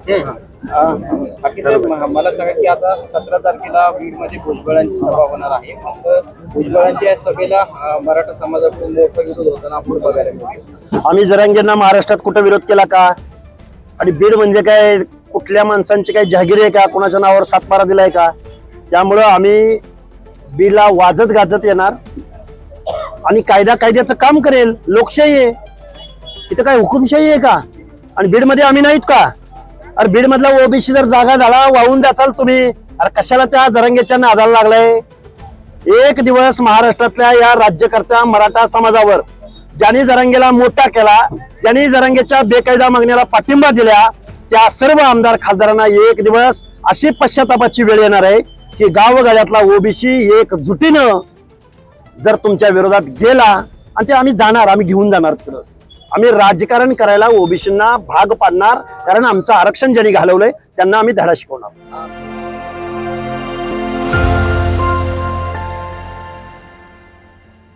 बाकी साहेब मला सांगा की आता 17 तारखेला बीडमध्ये भुजबळांची सभा होणार आहे. मग भुजबळांच्या या सभेला मराठा समाजाकडून मोठा विरोध होताना आपण बघायला मिळतो. आम्ही जरांगेंना महाराष्ट्रात कुठं विरोध केला का? आणि बीड म्हणजे काय कुठल्या माणसांची काही जहागिरी आहे का? कोणाच्या नावावर सातबारा दिलाय का? त्यामुळं आम्ही बीडला वाजत गाजत येणार आणि कायद्याचं काम करेल. लोकशाही आहे, इथं काय हुकुमशाही आहे का? आणि बीडमध्ये आम्ही नाहीत का? अरे बीड मधला ओबीसी जर जागा झाला वाहून द्याचाल तुम्ही. अरे कशाला त्या जरांगेच्या नादाला लागलाय? एक दिवस महाराष्ट्रातल्या या राज्यकर्त्या मराठा समाजावर ज्यांनी जरांगेला मोठा केला, ज्यांनी जरांगेच्या बेकायदा मागण्याला पाठिंबा दिला, त्या सर्व आमदार खासदारांना एक दिवस अशी पश्चातापाची वेळ येणार आहे की गावगाड्यातला ओबीसी एक जुटीनं जर तुमच्या विरोधात गेला, आणि ते आम्ही जाणार, आम्ही घेऊन जाणार तिकडं. आम्ही राजकारण करायला ओबीसींना भाग पाडणार, कारण आमचं आरक्षण ज्यांनी घालवलंय त्यांना आम्ही धडा शिकवणार.